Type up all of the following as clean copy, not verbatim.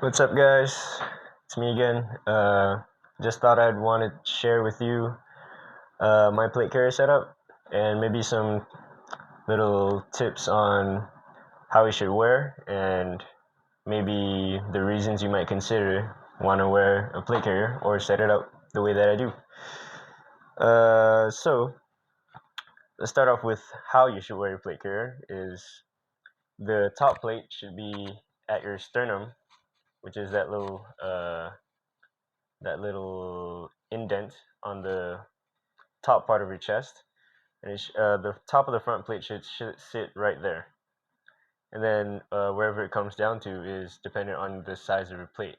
What's up, guys? It's me again. Just thought I'd want to share with you my plate carrier setup and maybe some little tips on how you should wear and maybe the reasons you might consider want to wear a plate carrier or set it up the way that I do. So let's start off with how you should wear your plate carrier. Is the top plate should be at your sternum, which is that little indent on the top part of your chest, and the top of the front plate should sit right there. And then wherever it comes down to is dependent on the size of your plate.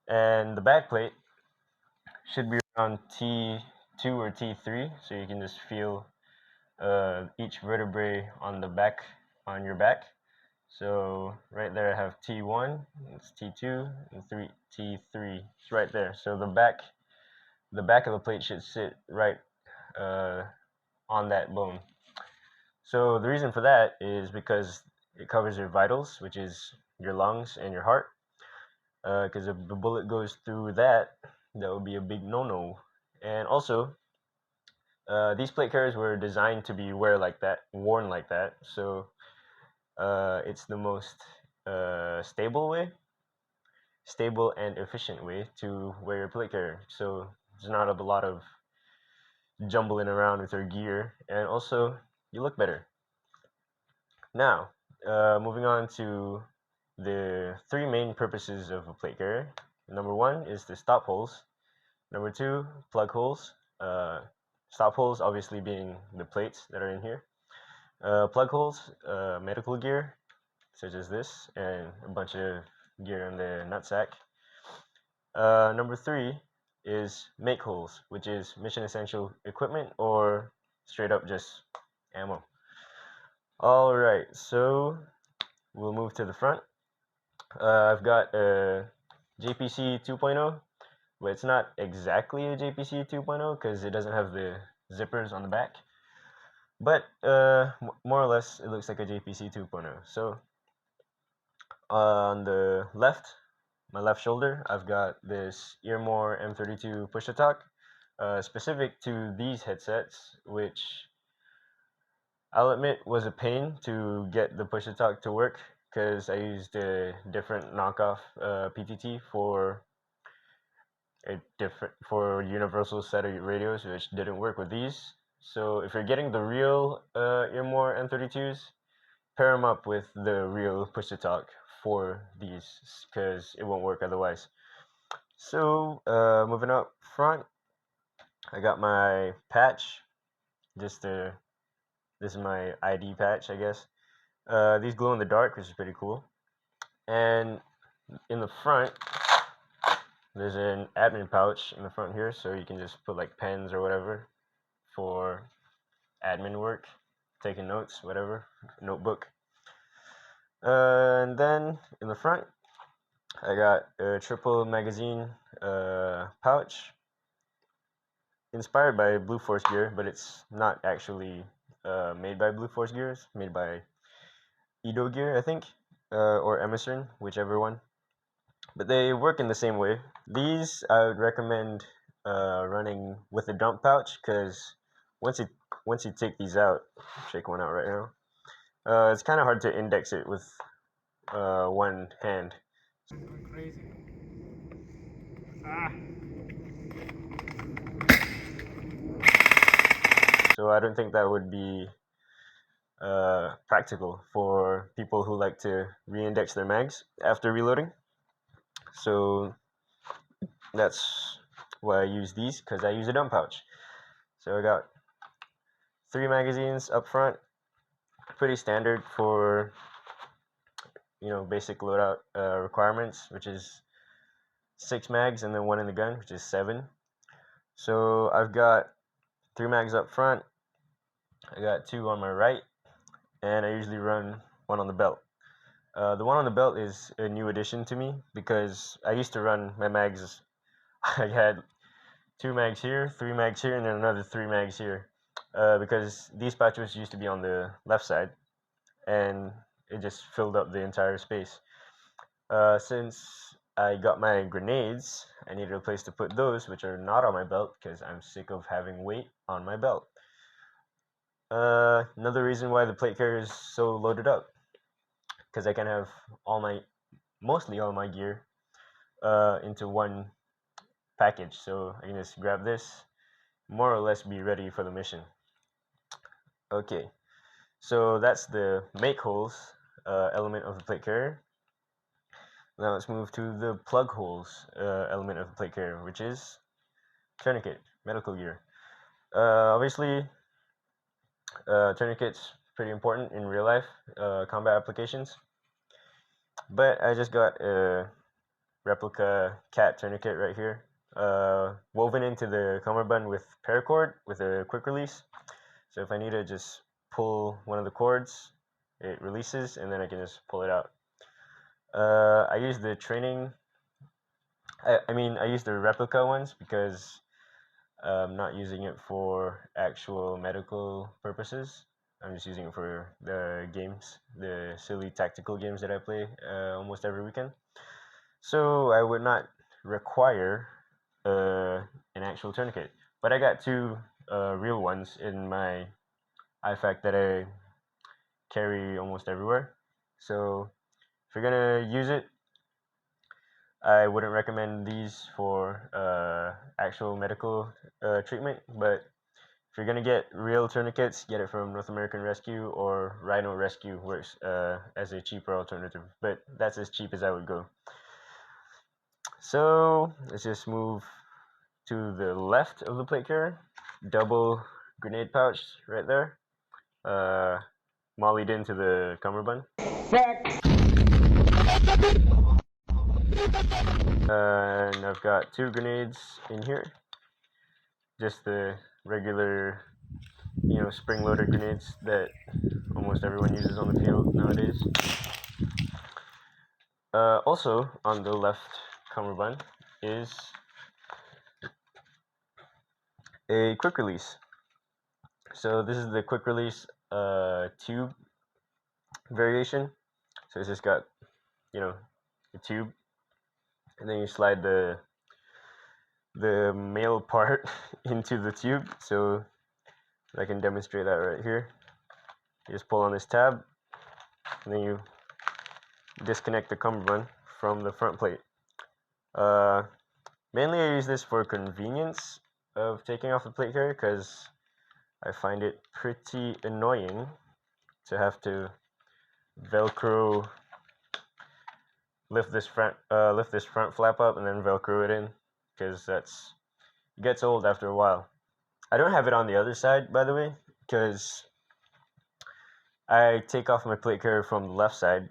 And the back plate should be around T2 or T3, so you can just feel each vertebrae on your back. So right there I have T1, it's T2, and T3. It's right there. So the back of the plate should sit right on that bone. So the reason for that is because it covers your vitals, which is your lungs and your heart. Because if the bullet goes through that would be a big no-no. And also, these plate carriers were designed to be worn like that. So it's the most stable and efficient way to wear your plate carrier. So there's not a lot of jumbling around with your gear, and also you look better. Now, moving on to the three main purposes of a plate carrier. Number one is the stop holes. Number two, plug holes. Stop holes obviously being the plates that are in here. Plug holes, medical gear, such as this, and a bunch of gear in the nutsack. Number three is make holes, which is mission essential equipment or straight up just ammo. All right, so we'll move to the front. I've got a JPC 2.0, but it's not exactly a JPC 2.0 because it doesn't have the zippers on the back. But more or less, it looks like a JPC 2.0. So on the left, my left shoulder, I've got this Earmor M32 push-to-talk, specific to these headsets, which I'll admit was a pain to get the push-to-talk to work because I used a different knockoff PTT for universal set of radios, which didn't work with these. So if you're getting the real Earmor M32s, pair them up with the real push-to-talk for these because it won't work otherwise. So moving up front, I got my patch. This is my ID patch, I guess. These glow in the dark, which is pretty cool. And in the front, there's an admin pouch in the front here, so you can just put like pens or whatever for admin work, taking notes, whatever, notebook. And then in the front, I got a triple magazine pouch inspired by Blue Force gear, but it's not actually made by Blue Force gear. It's made by Edo gear, I think, or Emerson, whichever one. But they work in the same way. These I would recommend running with a dump pouch because once you take these out, shake one out right now. It's kind of hard to index it with one hand. Crazy. So I don't think that would be practical for people who like to re-index their mags after reloading. So that's why I use these, because I use a dump pouch. So I got 3 magazines up front, pretty standard for basic loadout requirements, which is 6 mags and then 1 in the gun, which is 7. So I've got 3 mags up front, I got 2 on my right, and I usually run 1 on the belt. The 1 on the belt is a new addition to me because I used to run my mags. I had 2 mags here, 3 mags here, and then another 3 mags here because these patches used to be on the left side and it just filled up the entire space. Since I got my grenades, I needed a place to put those, which are not on my belt because I'm sick of having weight on my belt. Another reason why the plate carrier is so loaded up, because I can have mostly all my gear into one package. So I can just grab this, more or less be ready for the mission. Okay, so that's the make holes element of the plate carrier. Now let's move to the plug holes element of the plate carrier, which is tourniquet, medical gear. Obviously, tourniquet's pretty important in real life combat applications, but I just got a replica cat tourniquet right here, woven into the cummerbund with paracord with a quick release. So if I need to just pull one of the cords, it releases, and then I can just pull it out. I use the training. I use the replica ones because I'm not using it for actual medical purposes. I'm just using it for the games, the silly tactical games that I play almost every weekend. So I would not require an actual tourniquet. But I got two real ones in my IFAC that I carry almost everywhere. So if you're gonna use it, I wouldn't recommend these for actual medical treatment. But if you're gonna get real tourniquets, get it from North American Rescue, or Rhino Rescue works as a cheaper alternative. But that's as cheap as I would go. So let's just move to the left of the plate carrier. Double grenade pouch right there. Mollied into the cummerbund. And I've got two grenades in here. Just the regular, spring-loaded grenades that almost everyone uses on the field nowadays. Also, on the left cummerbund is a quick release. So this is the quick release tube variation. So it's just got, a tube, and then you slide the male part into the tube. So I can demonstrate that right here. You just pull on this tab, and then you disconnect the cummerbund from the front plate. Mainly I use this for convenience of taking off the plate carrier because I find it pretty annoying to have to Velcro lift this front flap up and then Velcro it in, because it gets old after a while. I don't have it on the other side, by the way, because I take off my plate carrier from the left side,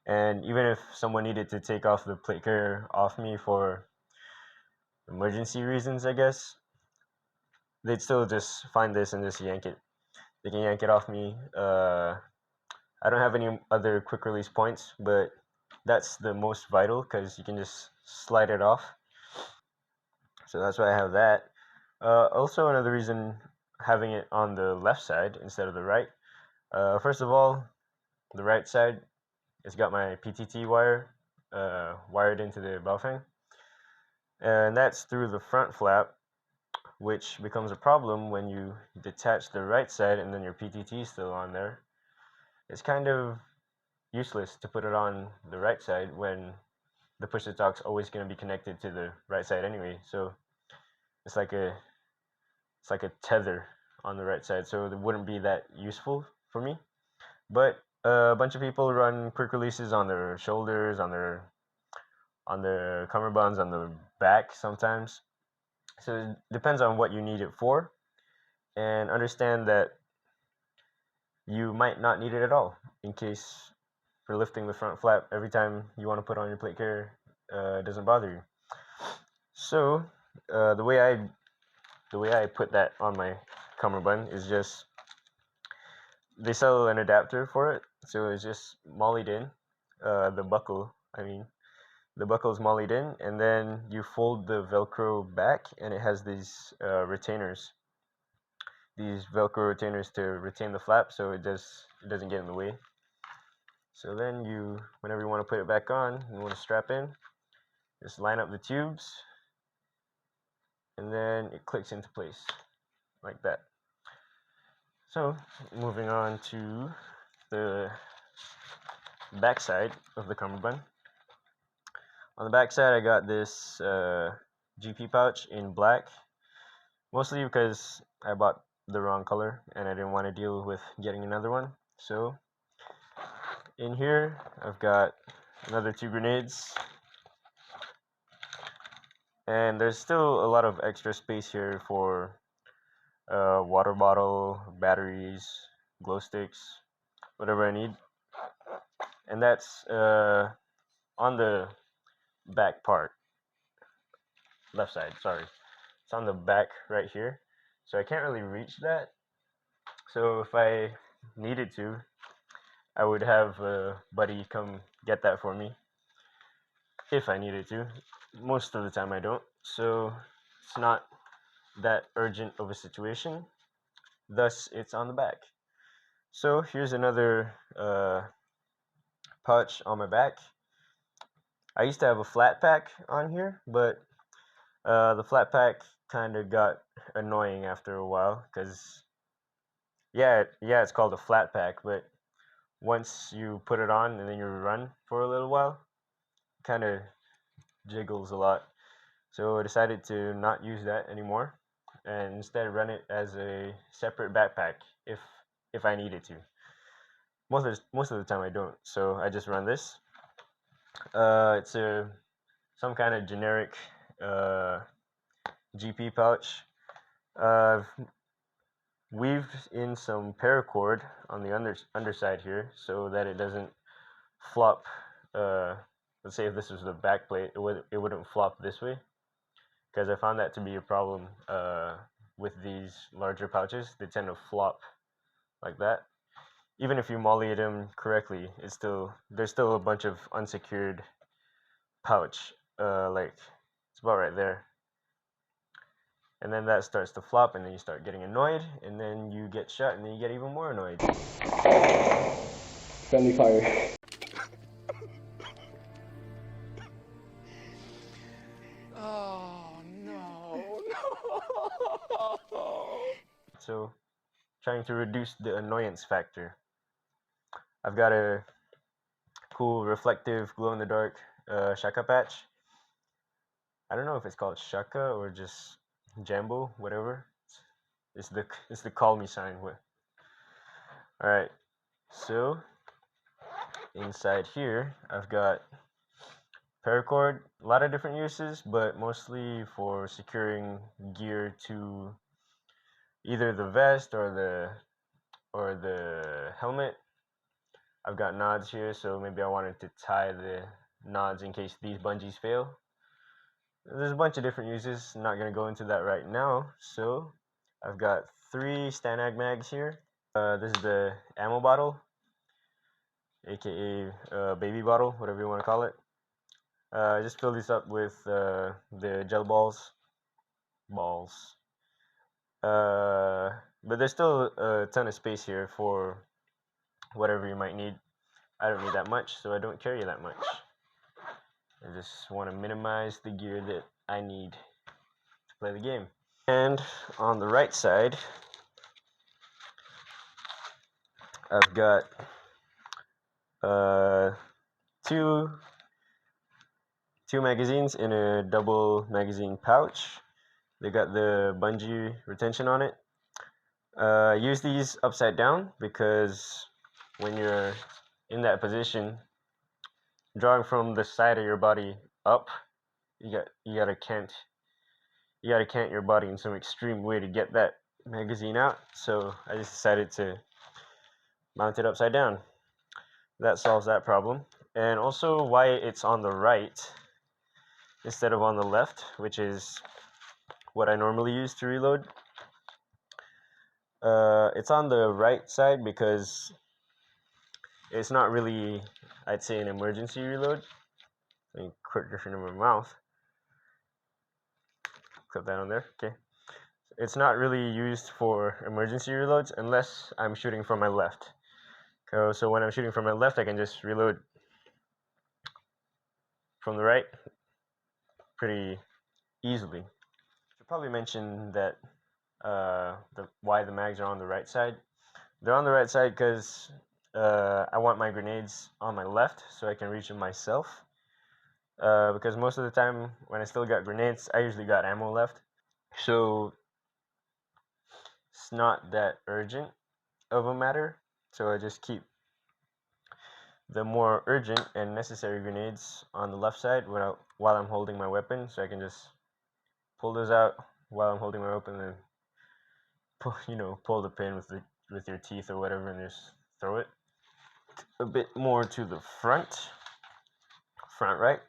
and even if someone needed to take off the plate carrier off me for emergency reasons, I guess, they'd still just find this and just yank it. They can yank it off me. I don't have any other quick release points, but that's the most vital because you can just slide it off. So that's why I have that. Also, another reason having it on the left side instead of the right. First of all, the right side, it's got my PTT wire wired into the Baofeng, and that's through the front flap, which becomes a problem when you detach the right side and then your PTT is still on there. It's kind of useless to put it on the right side when the push to talk's always going to be connected to the right side anyway. So it's like a tether on the right side, so it wouldn't be that useful for me. But a bunch of people run quick releases on their shoulders, on their cummerbunds, on the back sometimes. So it depends on what you need it for, and understand that you might not need it at all in case for lifting the front flap every time you want to put on your plate carrier doesn't bother you. So the way I put that on my cummerbund is just, they sell an adapter for it, so it's just mollied in. The buckle, the buckle is mollied in, and then you fold the Velcro back, and it has these retainers, these Velcro retainers to retain the flap, so it doesn't get in the way. So then whenever you want to put it back on, you want to strap in, just line up the tubes, and then it clicks into place like that. So moving on to the back side of the cummerbund. On the back side, I got this GP pouch in black, mostly because I bought the wrong color and I didn't want to deal with getting another one. So in here, I've got another 2 grenades, and there's still a lot of extra space here for water bottle, batteries, glow sticks, whatever I need. And that's on the back part, left side, sorry. It's on the back right here, so I can't really reach that. So if I needed to, I would have a buddy come get that for me if I needed to. Most of the time I don't, so it's not that urgent of a situation, thus it's on the back. So here's another pouch on my back. I used to have a flat pack on here, but the flat pack kind of got annoying after a while, because yeah, it's called a flat pack, but once you put it on and then you run for a little while, it kind of jiggles a lot. So I decided to not use that anymore and instead run it as a separate backpack if I needed to. Most of the time I don't, so I just run this. It's some kind of generic GP pouch. I've weaved in some paracord on the underside here so that it doesn't flop. Let's say if this was the back plate, it wouldn't flop this way, because I found that to be a problem with these larger pouches. They tend to flop like that. Even if you molly them correctly, there's still a bunch of unsecured pouch. Like it's about right there. And then that starts to flop, and then you start getting annoyed, and then you get shot, and then you get even more annoyed. Friendly fire. Oh, no. So, trying to reduce the annoyance factor. I've got a cool reflective glow-in-the-dark Shaka Patch. I don't know if it's called Shaka or just Jambo, whatever. It's the call me sign. Alright, so inside here I've got paracord, a lot of different uses, but mostly for securing gear to either the vest or the helmet. I've got nods here, so maybe I wanted to tie the nods in case these bungees fail. There's a bunch of different uses. I'm not going to go into that right now. So I've got 3 Stanag mags here. This is the ammo bottle, aka baby bottle, whatever you want to call it. I just fill these up with the gel balls. But there's still a ton of space here for whatever you might need. I don't need that much, so I don't carry that much. I just want to minimize the gear that I need to play the game. And on the right side, I've got two magazines in a double magazine pouch. They got the bungee retention on it. Use these upside down because when you're in that position, drawing from the side of your body up, you gotta cant your body in some extreme way to get that magazine out. So I just decided to mount it upside down. That solves that problem. And also why it's on the right instead of on the left, which is what I normally use to reload. It's on the right side because it's not really, I'd say, an emergency reload. Let me clip this into my mouth. Clip that on there. Okay. It's not really used for emergency reloads unless I'm shooting from my left, So when I'm shooting from my left, I can just reload from the right pretty easily. Should probably mention that why the mags are on the right side. They're on the right side because I want my grenades on my left so I can reach them myself. Because most of the time when I still got grenades, I usually got ammo left. So it's not that urgent of a matter. So I just keep the more urgent and necessary grenades on the left side while I'm holding my weapon, so I can just pull those out while I'm holding my weapon and pull the pin with your teeth or whatever and just throw it a bit more to the front right.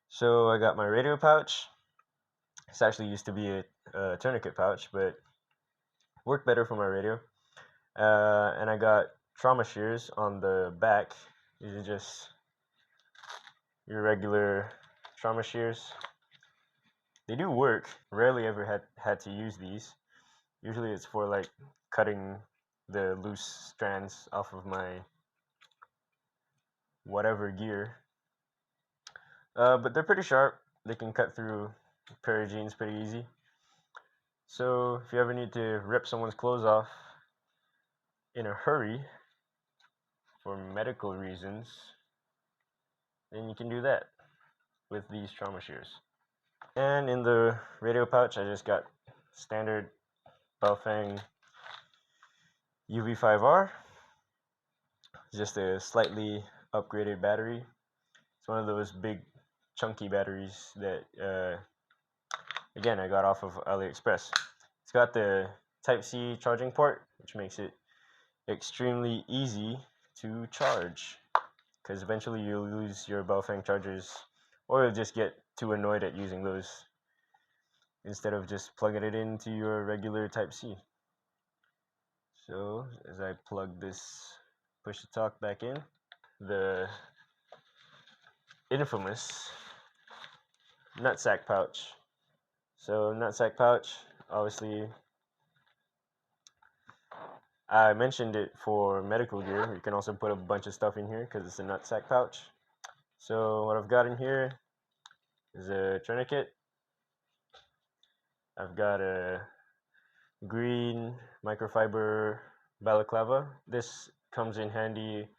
So I got my radio pouch. This actually used to be a tourniquet pouch, but worked better for my radio. And I got trauma shears on the back. These are just your regular trauma shears. They do work. Rarely ever had to use these. Usually it's for like cutting the loose strands off of my whatever gear. But they're pretty sharp. They can cut through a pair of jeans pretty easy. So if you ever need to rip someone's clothes off in a hurry for medical reasons, then you can do that with these trauma shears. And in the radio pouch, I just got standard Baofeng UV-5R. Just a slightly upgraded battery. It's one of those big chunky batteries that again I got off of AliExpress. It's got the Type-C charging port, which makes it extremely easy to charge, because eventually you'll lose your Baofeng chargers, or you'll just get too annoyed at using those instead of just plugging it into your regular Type-C. So as I plug this push-to-talk back in, the infamous Nutsack pouch. So Nutsack pouch, obviously, I mentioned it for medical gear. You can also put a bunch of stuff in here because it's a nutsack pouch. So what I've got in here is a tourniquet. I've got a green microfiber balaclava. This comes in handy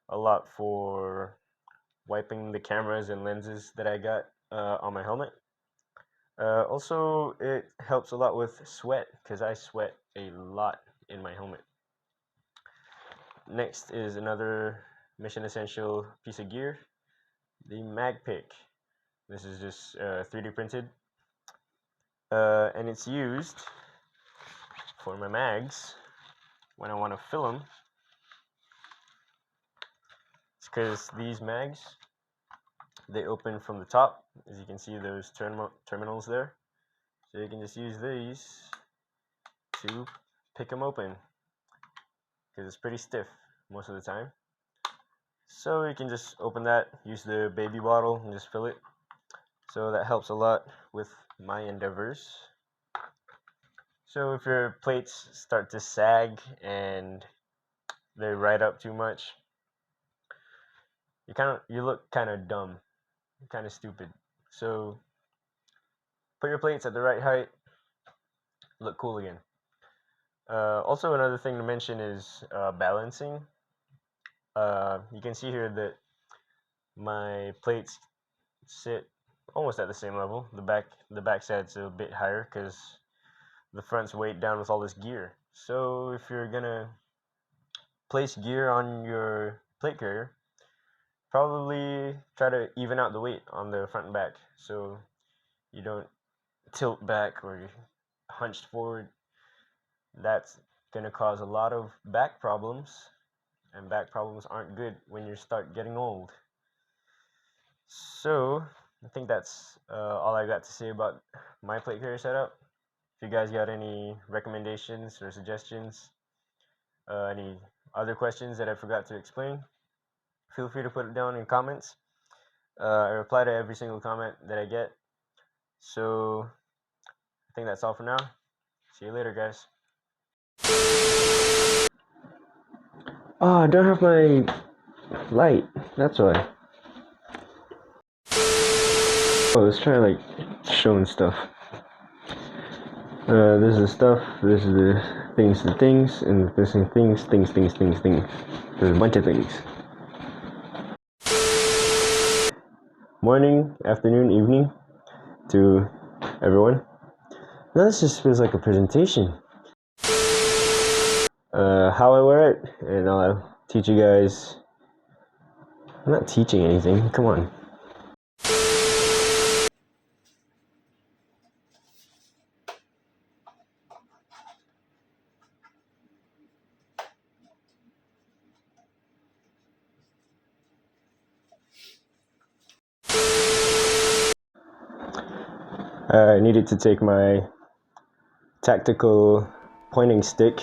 a lot for wiping the cameras and lenses that I got on my helmet. Also, it helps a lot with sweat because I sweat a lot in my helmet. Next is another mission essential piece of gear, the mag pick. This is just 3D printed, and it's used for my mags when I want to fill them. It's because these mags, they open from the top. As you can see, those terminals there. So you can just use these to pick them open, because it's pretty stiff most of the time. So you can just open that, use the baby bottle, and just fill it. So that helps a lot with my endeavors. So if your plates start to sag and they ride up too much, you look kind of dumb, kind of stupid. So put your plates at the right height, look cool again. Also, another thing to mention is balancing. You can see here that my plates sit almost at the same level. The back side's a bit higher because the front's weighed down with all this gear. So if you're gonna place gear on your plate carrier, probably try to even out the weight on the front and back so you don't tilt back or you're hunched forward. That's gonna cause a lot of back problems, and back problems aren't good when you start getting old. So I think that's all I got to say about my plate carrier setup. If you guys got any recommendations or suggestions, any other questions that I forgot to explain, feel free to put it down in comments. I reply to every single comment that I get. So I think that's all for now. See you later, guys. Oh, I don't have my light. That's why. Oh, let's try like showing stuff. This is the stuff. This is the things, and this is things. There's a bunch of things. Morning, afternoon, evening to everyone. Now this just feels like a presentation. How I wear it, and I'll teach you guys. I'm not teaching anything. Come on. I needed to take my tactical pointing stick